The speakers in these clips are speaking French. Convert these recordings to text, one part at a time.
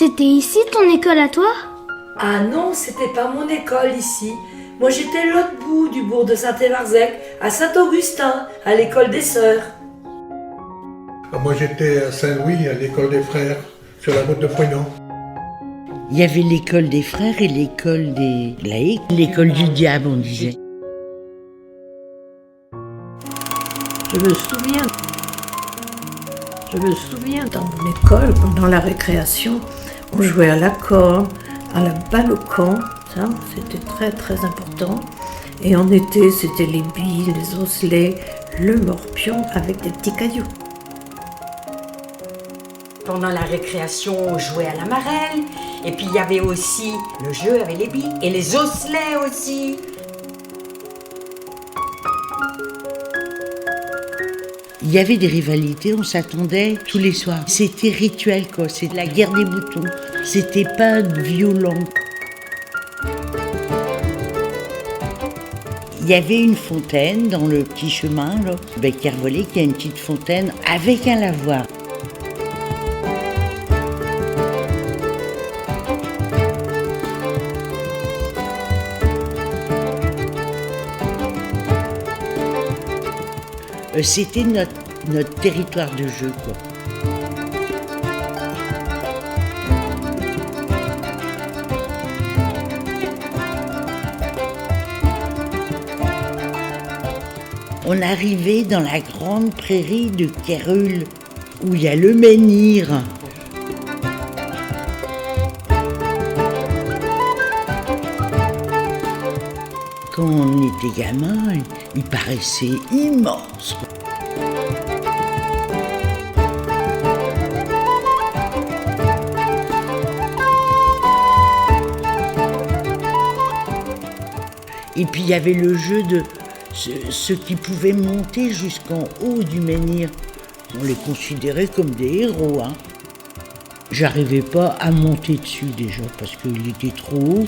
C'était ici ton école à toi? Ah non, c'était pas mon école ici. Moi j'étais l'autre bout du bourg de Saint-Évarzec, à Saint-Augustin, à l'école des sœurs. Moi j'étais à Saint-Louis, à l'école des frères, sur la route de Fouesnant. Il y avait l'école des frères et l'école des laïcs, l'école du diable, on disait. Je me souviens dans mon école, pendant la récréation, on jouait à la corde, à la balle au camp, ça c'était très très important. Et en été, c'était les billes, les osselets, le morpion avec des petits cailloux. Pendant la récréation, on jouait à la marelle. Et puis il y avait aussi le jeu avec les billes et les osselets aussi. Il y avait des rivalités, on s'attendait tous les soirs. C'était rituel, quoi. C'est la guerre des boutons. C'était pas violent. Il y avait une fontaine dans le petit chemin, là, Bec-Kervolé, qui a une petite fontaine avec un lavoir. C'était notre territoire de jeu, quoi. On arrivait dans la grande prairie de Kerhul, où il y a le menhir. Quand on était gamin, il paraissait immense. Et puis il y avait le jeu de ceux qui pouvaient monter jusqu'en haut du menhir. On les considérait comme des héros, hein. J'arrivais pas à monter dessus déjà parce qu'il était trop haut.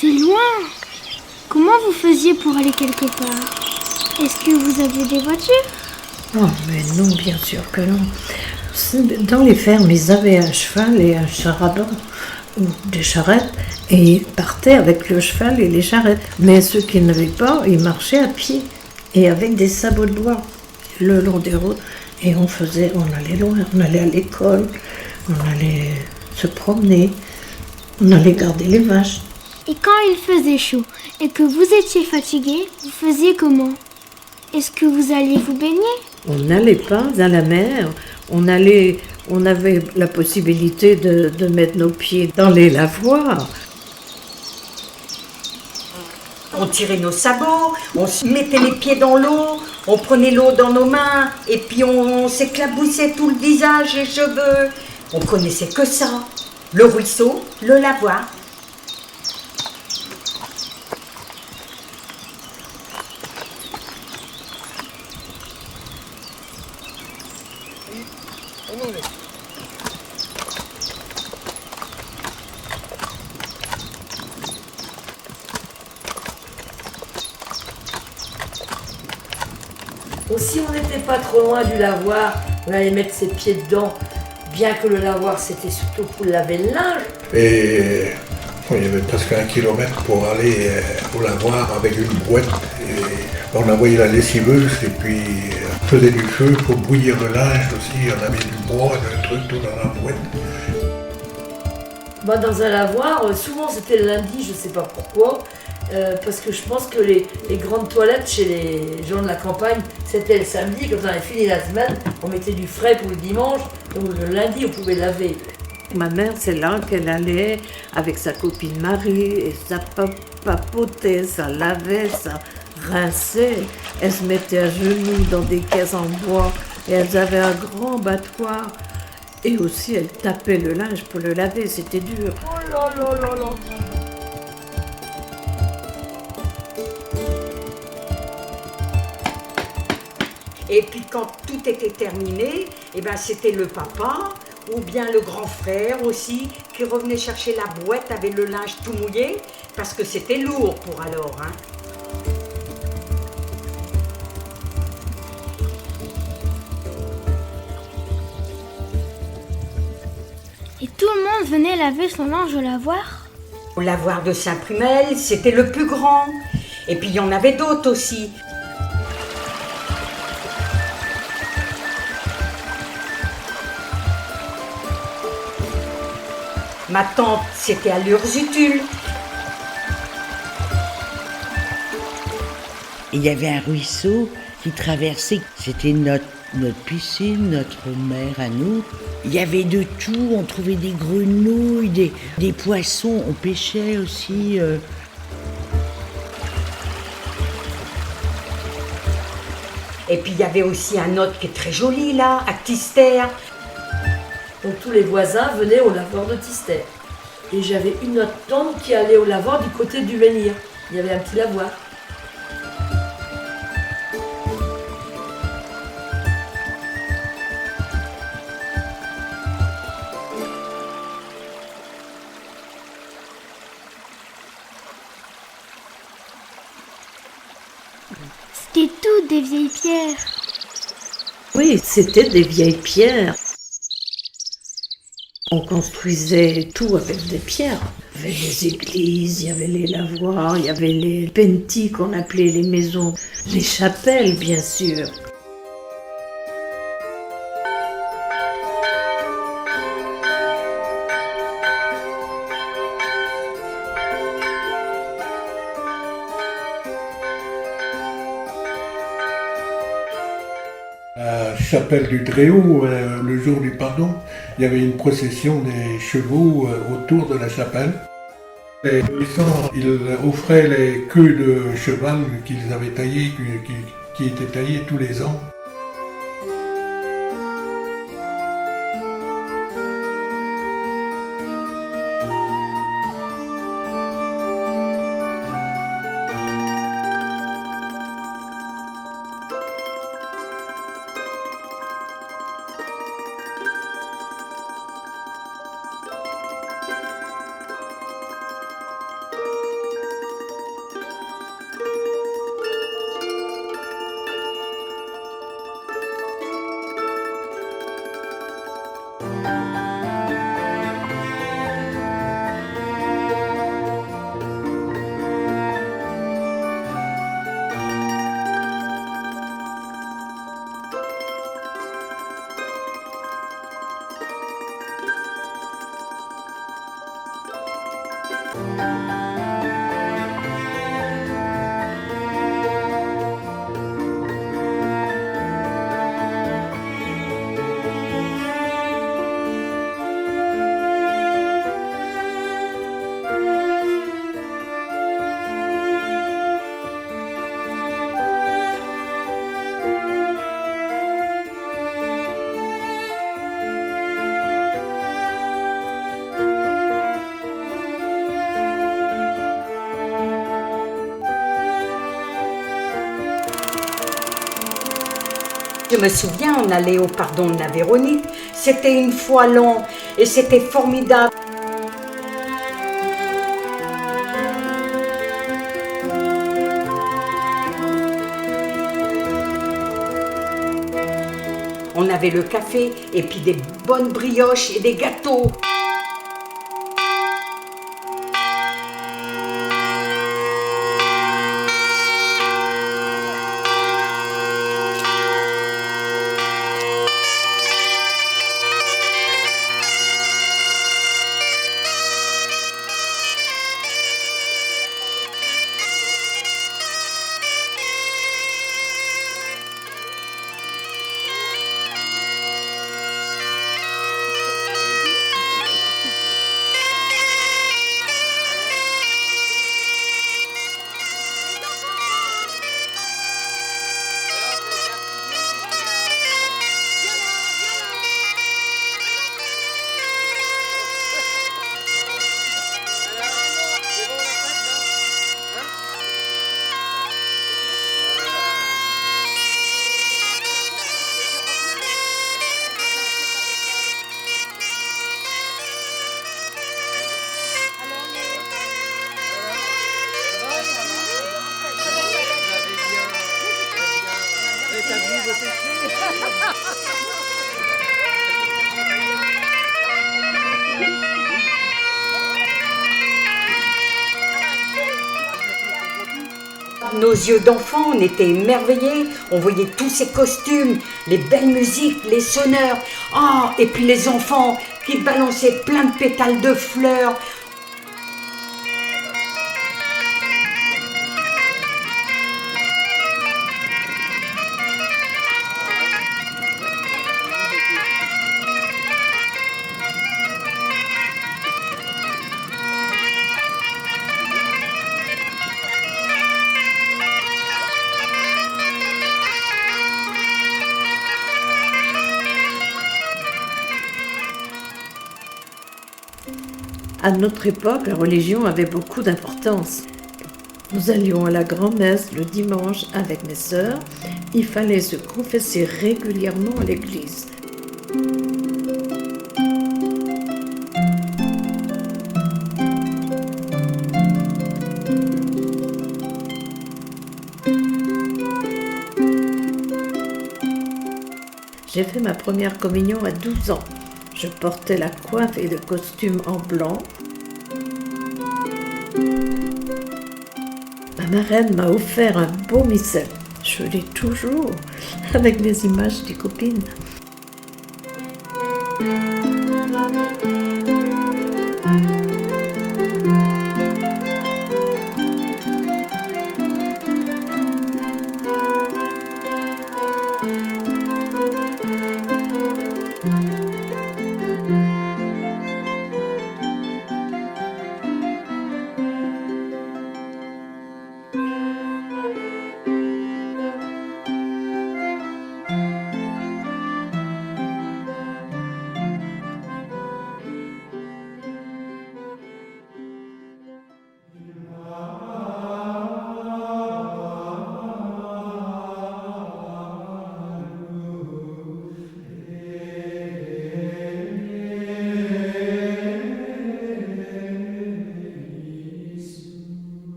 C'est loin. Comment vous faisiez pour aller quelque part? Est-ce que vous aviez des voitures? Oh, mais non, bien sûr que non. Dans les fermes, ils avaient un cheval et un char-à-banc, ou des charrettes, et ils partaient avec le cheval et les charrettes. Mais ceux qui n'avaient pas, ils marchaient à pied, et avec des sabots de bois, le long des routes. Et on allait loin, on allait à l'école, on allait se promener, on allait garder les vaches. Et quand il faisait chaud et que vous étiez fatigué, vous faisiez comment? Est-ce que vous alliez vous baigner? On n'allait pas à la mer, on avait la possibilité de mettre nos pieds dans les lavoirs. On tirait nos sabots, on se mettait les pieds dans l'eau, on prenait l'eau dans nos mains et puis on s'éclaboussait tout le visage, les cheveux. On connaissait que ça, le ruisseau, le lavoir. Aussi on n'était pas trop loin du lavoir, on allait mettre ses pieds dedans, bien que le lavoir c'était surtout pour laver le linge. Et il y avait presque 1 kilomètre pour aller au lavoir avec une boîte. Et on envoyait la lessiveuse et puis on faisait du feu pour bouillir le linge aussi. On avait du bois, un truc tout dans la boîte. Moi, dans un lavoir, souvent c'était le lundi, je ne sais pas pourquoi, parce que je pense que les grandes toilettes chez les gens de la campagne, c'était le samedi, quand on avait fini la semaine, on mettait du frais pour le dimanche, donc le lundi on pouvait laver. Ma mère, c'est là qu'elle allait avec sa copine Marie et ça papotait, ça lavait, ça rinçait. Elle se mettait à genoux dans des caisses en bois et elles avaient un grand battoir. Et aussi, elles tapaient le linge pour le laver, c'était dur. Oh là là là là. Et puis quand tout était terminé, eh ben c'était le papa ou bien le grand frère aussi qui revenait chercher la boîte avec le linge tout mouillé parce que c'était lourd pour alors. Hein. Et tout le monde venait laver son linge au lavoir? Au lavoir de Saint-Prumel, c'était le plus grand. Et puis il y en avait d'autres aussi. Ma tante, c'était à l'Ursutule. Il y avait un ruisseau qui traversait, c'était notre piscine, notre mer à nous. Il y avait de tout, on trouvait des grenouilles, des poissons, on pêchait aussi. Et puis il y avait aussi un autre qui est très joli là, à Tister. Donc tous les voisins venaient au lavoir de Tister. Et j'avais une autre tante qui allait au lavoir du côté du Menhir. Il y avait un petit lavoir. C'était tout des vieilles pierres. Oui, c'était des vieilles pierres. On construisait tout avec des pierres. Il y avait les églises, il y avait les lavoirs, il y avait les pentis qu'on appelait les maisons, les chapelles bien sûr. La chapelle du Dréau, le jour du pardon, il y avait une procession des chevaux autour de la chapelle. Les paysans, ils offraient les queues de cheval qu'ils avaient taillées, qui étaient taillées tous les ans. Je me souviens, on allait au pardon de la Véronique. C'était une fois long et c'était formidable. On avait le café et puis des bonnes brioches et des gâteaux. Nos yeux d'enfants, on était émerveillés, on voyait tous ces costumes, les belles musiques, les sonneurs, et puis les enfants qui balançaient plein de pétales de fleurs. À notre époque, la religion avait beaucoup d'importance. Nous allions à la grand-messe le dimanche avec mes sœurs. Il fallait se confesser régulièrement à l'église. J'ai fait ma première communion à 12 ans. Je portais la coiffe et le costume en blanc. Ma marraine m'a offert un beau missel. Je l'ai toujours, avec les images des copines.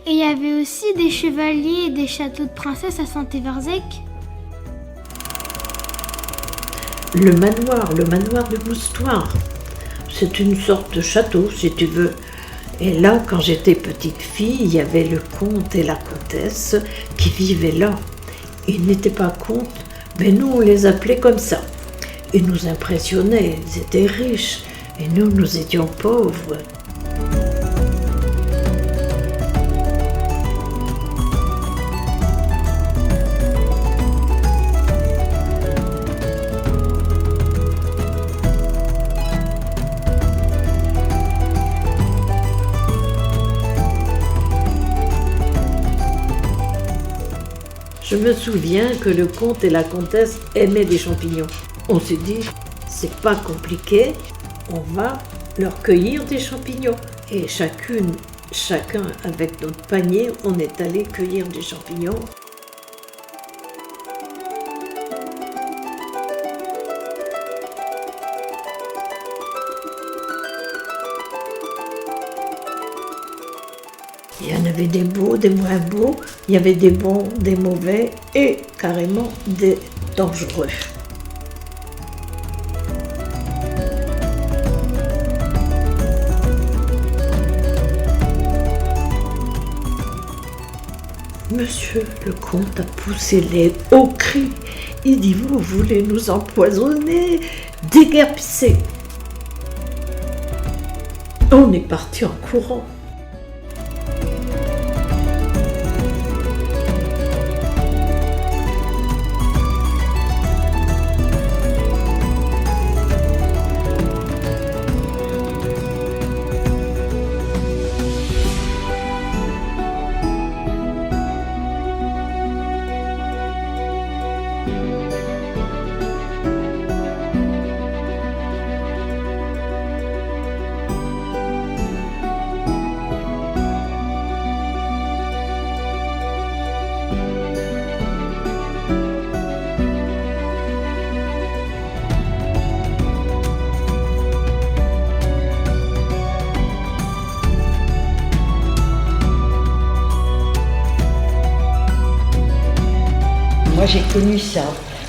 Et il y avait aussi des chevaliers et des châteaux de princesses à Saint-Évarzec. Le manoir de Moustoir. C'est une sorte de château, si tu veux. Et là, quand j'étais petite fille, il y avait le comte et la comtesse qui vivaient là. Ils n'étaient pas comtes, mais nous, on les appelait comme ça. Ils nous impressionnaient, ils étaient riches, et nous, nous étions pauvres. Je me souviens que le comte et la comtesse aimaient des champignons. On s'est dit, c'est pas compliqué, on va leur cueillir des champignons. Et chacun avec notre panier, on est allé cueillir des champignons. Il y en avait des beaux, des moins beaux, il y avait des bons, des mauvais et carrément des dangereux. Monsieur le comte a poussé les hauts cris. Il dit, vous voulez nous empoisonner, déguerpissez. On est parti en courant. Moi j'ai connu ça,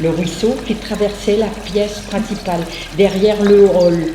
le ruisseau qui traversait la pièce principale, derrière le hall.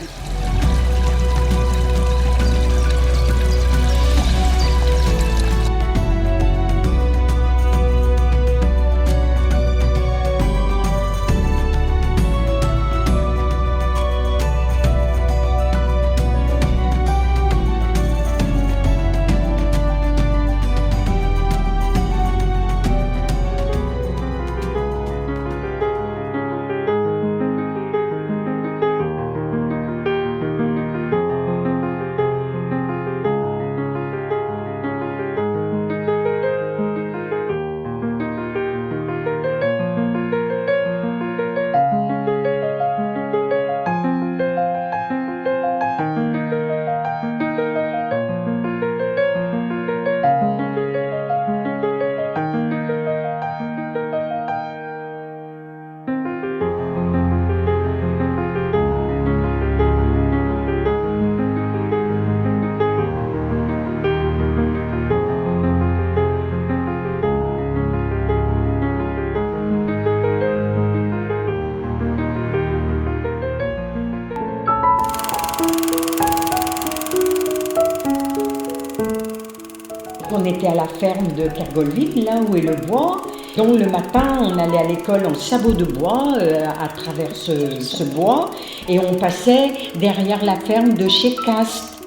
On était à la ferme de Kergolville, là où est le bois. Donc le matin, on allait à l'école en sabots de bois à travers ce bois et on passait derrière la ferme de chez Cast.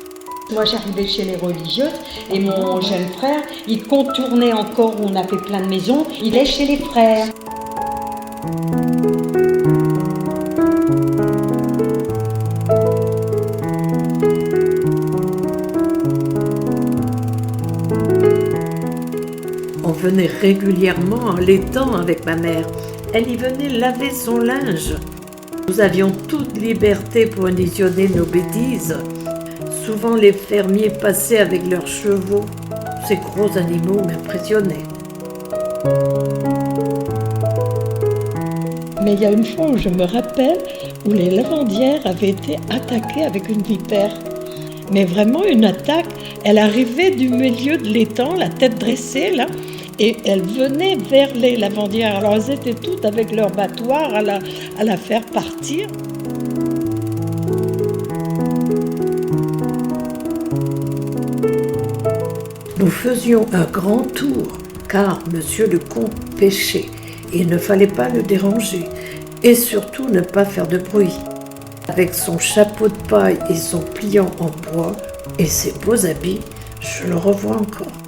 Moi j'arrivais chez les religieuses et mon jeune frère, il contournait encore, on a fait plein de maisons, il est chez les frères. On venait régulièrement en l'étang avec ma mère. Elle y venait laver son linge. Nous avions toute liberté pour auditionner nos bêtises. Souvent les fermiers passaient avec leurs chevaux. Ces gros animaux m'impressionnaient. Mais il y a une fois où je me rappelle où les lavandières avaient été attaquées avec une vipère. mais vraiment une attaque. Elle arrivait du milieu de l'étang, la tête dressée, là, et elle venait vers les lavandières. Alors elles étaient toutes avec leur battoir à la faire partir. Nous faisions un grand tour, car Monsieur le comte pêchait, et il ne fallait pas le déranger, et surtout ne pas faire de bruit. Avec son chapeau de paille et son pliant en bois, et ses beaux habits, je le revois encore.